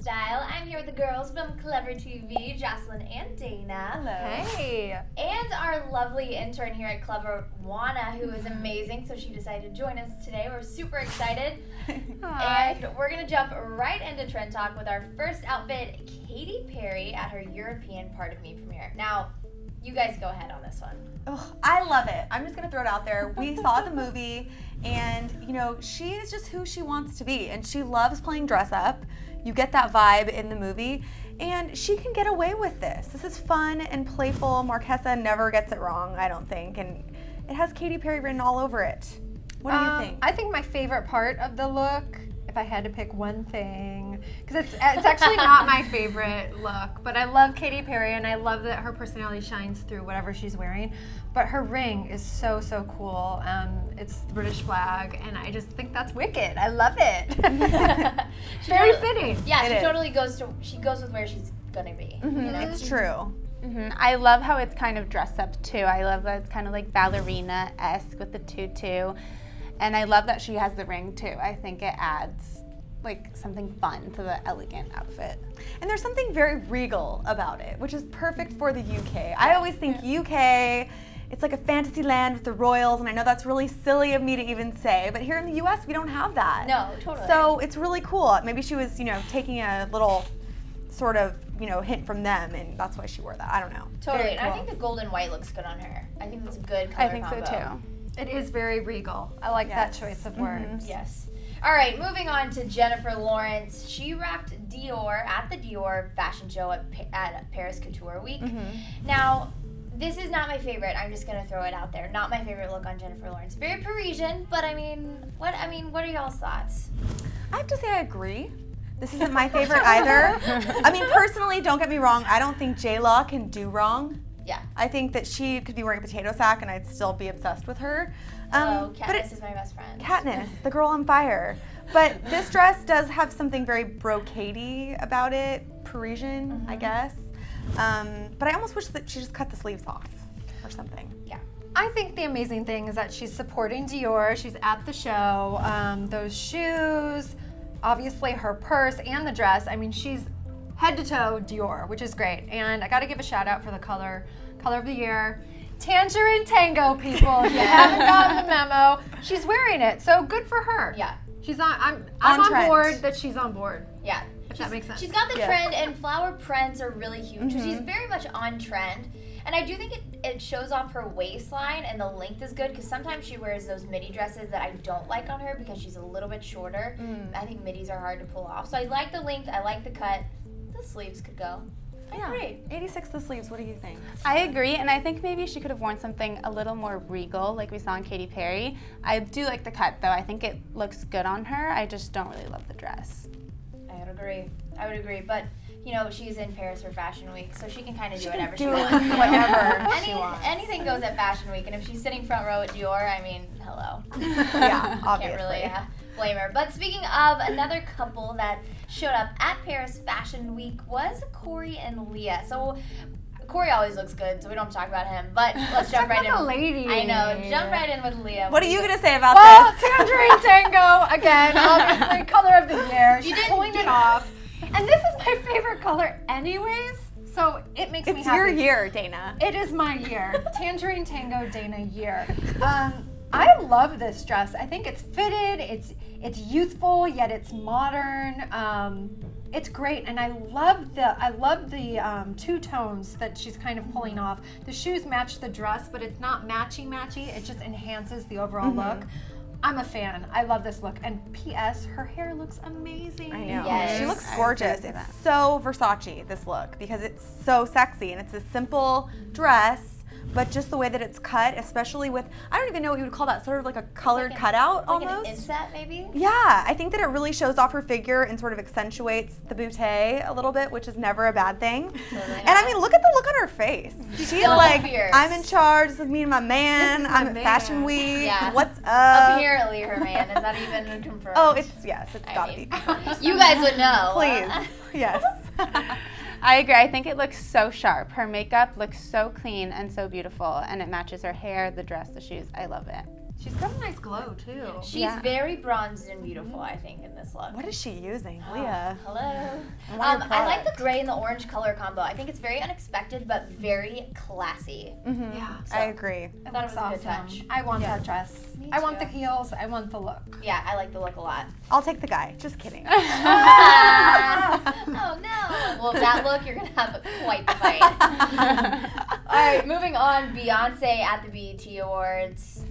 Style. I'm here with the girls from ClevverTV, Joslyn and Dana. Hello. Hey. And our lovely intern here at Clevver, Juana, who is amazing, so she decided to join us today. We're super excited. Hi. And we're going to jump right into Trend Talk with our first outfit, Katy Perry at her European Part of Me premiere. Now, you guys go ahead on this one. Ugh, I love it. I'm just going to throw it out there. We saw the movie, and, you know, she is just who she wants to be, and she loves playing dress up. You get that vibe in the movie, and she can get away with this. This is fun and playful. Marquesa never gets it wrong, I don't think, and it has Katy Perry written all over it. What do you think? I think my favorite part of the look, if I had to pick one thing, because it's actually not my favorite look, but I love Katy Perry and I love that her personality shines through whatever she's wearing. But her ring is so cool. It's the British flag, and I just think that's wicked. I love it. Very fitting. Yeah, It she is. she goes with where she's gonna be. You know? It's true. I love how it's kind of dressed up too. I love that it's kind of like ballerina-esque with the tutu. And I love that she has the ring too. I think it adds like something fun to the elegant outfit. And there's something very regal about it, which is perfect for the UK. I always think UK, it's like a fantasy land with the royals, and I know that's really silly of me to even say, but here in the US, we don't have that. No, totally. So it's really cool. Maybe she was, you know, taking a little sort of, you know, hint from them, and that's why she wore that. I don't know. Totally. Very And I cool. think the gold and white looks good on her. I think that's a good color I think combo. so too. It is very regal. I like that Yes. choice of words. Yes. All right, moving on to Jennifer Lawrence. She rocked Dior at the Dior fashion show at Paris Couture Week. Now, this is not my favorite. I'm just gonna throw it out there. Not my favorite look on Jennifer Lawrence. Very Parisian, but I mean, what are y'all's thoughts? I have to say I agree. This isn't my favorite either. I mean, personally, don't get me wrong, I don't think J-Law can do wrong. Yeah. I think that she could be wearing a potato sack and I'd still be obsessed with her. Oh, but Katniss is my best friend. Katniss, the girl on fire. But this dress does have something very brocadey about it, Parisian, I guess. But I almost wish that she just cut the sleeves off or something. Yeah. I think the amazing thing is that she's supporting Dior. She's at the show. Those shoes, obviously her purse and the dress. I mean, she's head to toe Dior, which is great. And I got to give a shout out for the color of the year. Tangerine Tango, people. If you haven't gotten the memo, she's wearing it. So good for her. Yeah. She's on. I'm On on trend. board that she's on board. Yeah. If that makes sense. She's got the Yeah. trend, and flower prints are really huge. So she's very much on trend. And I do think it shows off her waistline, and the length is good, because sometimes she wears those midi dresses that I don't like on her because she's a little bit shorter. I think midis are hard to pull off. So I like the length, I like the cut. The sleeves could go. I agree. 86 the sleeves, what do you think? I agree, and I think maybe she could have worn something a little more regal like we saw in Katy Perry. I do like the cut though. I think it looks good on her. I just don't really love the dress. I would agree. But, you know, she's in Paris for Fashion Week, so she can kind of do whatever she Do wants. whatever she wants. Anything goes at Fashion Week, and if she's sitting front row at Dior, I mean, hello. Yeah, obviously. Can't really blame her. But speaking of another couple that showed up at Paris Fashion Week was Corey and Leah. So Corey always looks good, so we don't have to talk about him. But let's jump right in. the lady. I know. Jump right in with Leah. What are you going to say about Well, this? Tangerine Tango, again, obviously, color of the year. She's didn't pulling it off. And this is my favorite color anyways, so it makes me It's happy. your year, Dana. It is my year. Tangerine Tango Dana year. I love this dress. I think it's fitted, it's youthful, yet it's modern. It's great, and I love the two tones that she's kind of pulling off. The shoes match the dress, but it's not matchy. It just enhances the overall look. I'm a fan. I love this look. And P.S. her hair looks amazing. I know. Yes. She looks I gorgeous. agree with It's so Versace, this look, because it's so sexy and it's a simple dress, but just the way that it's cut, especially with, I don't even know what you would call that, sort of like a colored Like cutout like almost. an inset, maybe? Yeah, I think that it really shows off her figure and sort of accentuates the bootay a little bit, which is never a bad thing. Totally. And I mean, look at the look on her face. She's so like, fierce. I'm in charge, this is me and my man, This is my I'm at man. Fashion Week, Yeah. what's up? Apparently her man. Is that even confirmed? Oh, yes, it's I gotta mean, be. you guys would know. Please, yes. I agree. I think it looks so sharp. Her makeup looks so clean and so beautiful, and it matches her hair, the dress, the shoes. I love it. She's got a nice glow too. She's very bronzed and beautiful, I think, in this look. What is she using, Leah? Hello. I want your I like the product. gray and the orange color combo. I think it's very unexpected, but very classy. Yeah. So, I agree. I thought it was a good touch. I want that dress. Me I want too. the heels. I want the look. Yeah, I like the look a lot. I'll take the guy. Just kidding. Oh no! Well, that look, you're gonna have quite the fight. All right, moving on. Beyonce at the BET Awards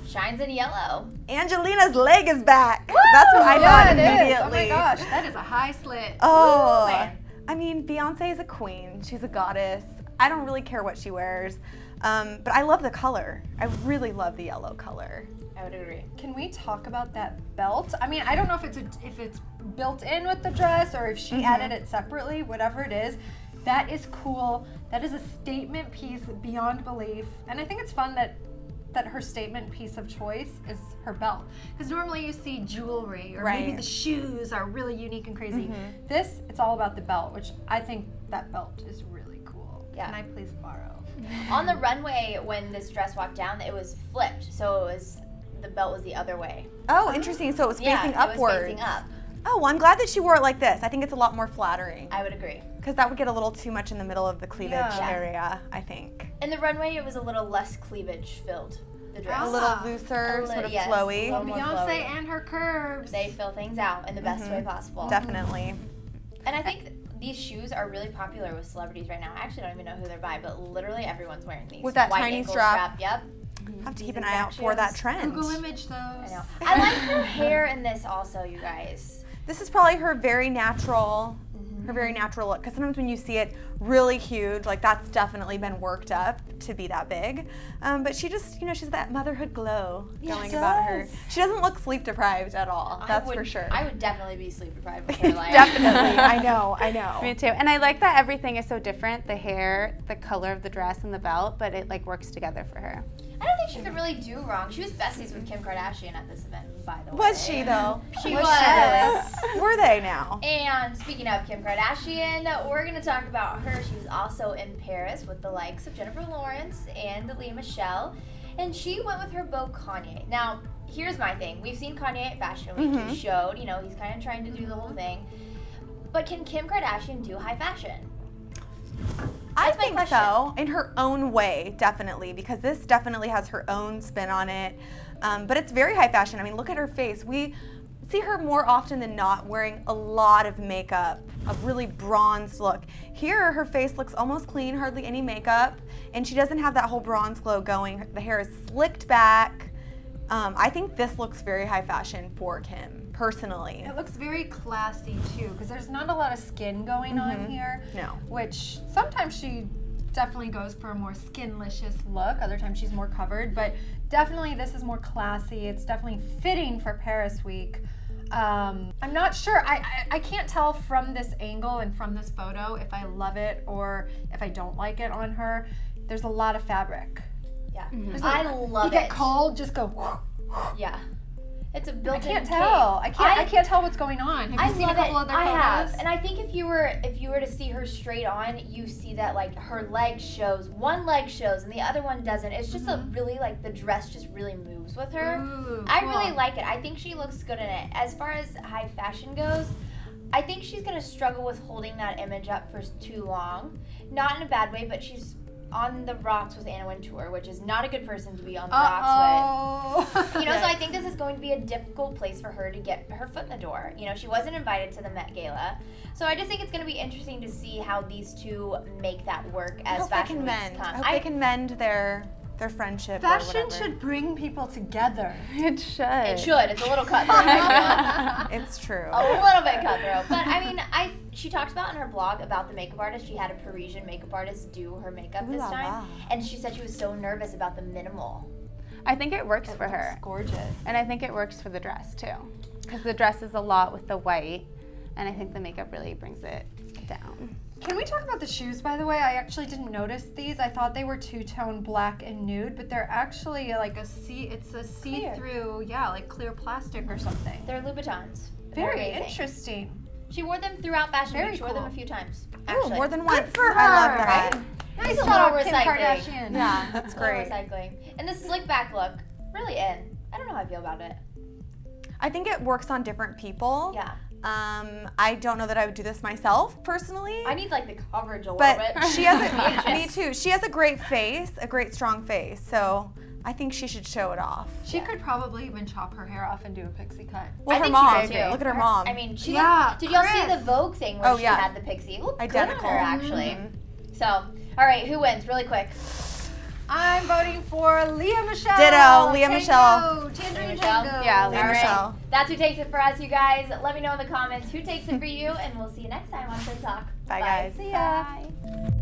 shines in yellow. Angelina's leg is back. That's what I thought immediately. Oh my gosh, that is a high slit. Oh, Ooh, man. I mean, Beyonce is a queen. She's a goddess. I don't really care what she wears, but I love the color. I really love the yellow color. I would agree. Can we talk about that belt? I mean, I don't know if it's built in with the dress or if she added it separately. Whatever it is, that is cool. That is a statement piece beyond belief, and I think it's fun that her statement piece of choice is her belt. Because normally you see jewelry or maybe Right. the shoes are really unique and crazy. This, it's all about the belt, which I think that belt is really cool. Yeah. Can I please borrow? On the runway, when this dress walked down, it was flipped, so the belt was the other way. Oh, interesting. So it was facing yeah, upwards. it was facing up. Oh, well, I'm glad that she wore it like this. I think it's a lot more flattering. I would agree. Because that would get a little too much in the middle of the cleavage Yeah. area, I think. In the runway, it was a little less cleavage filled. The dress. A little looser, sort of flowy. a little more Beyonce flowy. and her curves. They fill things out in the best way possible. Definitely. And I think these shoes are really popular with celebrities right now. I actually don't even know who they're by, but literally everyone's wearing these. With that White tiny ankle strap. Yep. I have to keep an eye out for that trend. Google image those. I know. I like her hair in this also, you guys. This is probably her very natural look. Because sometimes when you see it really huge, like that's definitely been worked up to be that big. But she just, she's that motherhood glow going about her. She doesn't look sleep deprived at all. That's for sure. I would definitely be sleep deprived with her life. Definitely. I know. Me too. And I like that everything is so different. The hair, the color of the dress, and the belt, but it like works together for her. I don't think she could really do wrong. She was besties with Kim Kardashian at this event, by the way. Was she though? She Was was. she really? Were they now? And speaking of Kim Kardashian, we're going to talk about her. She was also in Paris with the likes of Jennifer Lawrence and Michele. And she went with her beau Kanye. Now, here's my thing. We've seen Kanye at Fashion Week. He showed, he's kind of trying to do the whole thing. But can Kim Kardashian do high fashion? I That's my think question. so, in her own way, definitely, because this definitely has her own spin on it. But it's very high fashion. I mean, look at her face. We see her more often than not wearing a lot of makeup, a really bronzed look. Here, her face looks almost clean, hardly any makeup, and she doesn't have that whole bronze glow going. The hair is slicked back. I think this looks very high fashion for Kim, personally. It looks very classy too, because there's not a lot of skin going on here. No. Which sometimes she definitely goes for a more skinlicious look. Other times she's more covered, but definitely this is more classy. It's definitely fitting for Paris Week. I'm not sure. I can't tell from this angle and from this photo if I love it or if I don't like it on her. There's a lot of fabric. Yeah. There's I a- love You get it. cold, just go. Yeah. It's a I built-in can't cape. tell. I can't tell what's going on. Have you seen a couple other I photos? have, and I think if you were to see her straight on, you see that like her leg shows, one leg shows, and the other one doesn't. It's just a really like the dress just really moves with her. Ooh, I cool. really like it. I think she looks good in it. As far as high fashion goes, I think she's gonna struggle with holding that image up for too long. Not in a bad way, but she's on the rocks with Anna Wintour, which is not a good person to be on the rocks with. So I think this is going to be a difficult place for her to get her foot in the door. She wasn't invited to the Met Gala. So I just think it's going to be interesting to see how these two make that work as fashion weeks come. I hope they can mend their friendship. Fashion or whatever. should bring people together. It should. It should. It's a little cutthroat. I feel. It's true. A little bit cutthroat. But I mean, she talked about in her blog about the makeup artist. She had a Parisian makeup artist do her makeup Ooh this la time. la. And she said she was so nervous about the minimal. I think it works for her. It's gorgeous. And I think it works for the dress too. Because the dress is a lot with the white, and I think the makeup really brings it down. Can we talk about the shoes, by the way? I actually didn't notice these. I thought they were two-tone black and nude, but they're actually like it's a see-through, like clear plastic or something. They're Louboutins. They're Very amazing. interesting. She wore them throughout Fashion Very Week. She wore them a cool. few times. Ooh, Actually. more than once. for I love her, that. right? Nice Good little job, Kim recycling. Kardashian. Yeah, that's A little great. recycling. And the slick back look, really in. I don't know how I feel about it. I think it works on different people. Yeah. I don't know that I would do this myself personally. I need like the coverage a little but bit. she has me too. She has a great face, a great strong face. So I think she should show it off. She could probably even chop her hair off and do a pixie cut. Well, I her think mom. she could, too. Look at her mom. I mean, she Yeah, did y'all see Chris. the Vogue thing where Oh, she yeah. had the pixie? It looked Identical. good on her, actually. Mhm. So, all right, who wins? Really quick. I'm voting for Leah Michele. Ditto, Leah Tango, Michele. Tangerine Michele? Tango. Yeah, Leah All right. Michele. That's who takes it for us, you guys. Let me know in the comments who takes it for you, and we'll see you next time on Fit Talk. Bye, guys. See ya. Bye.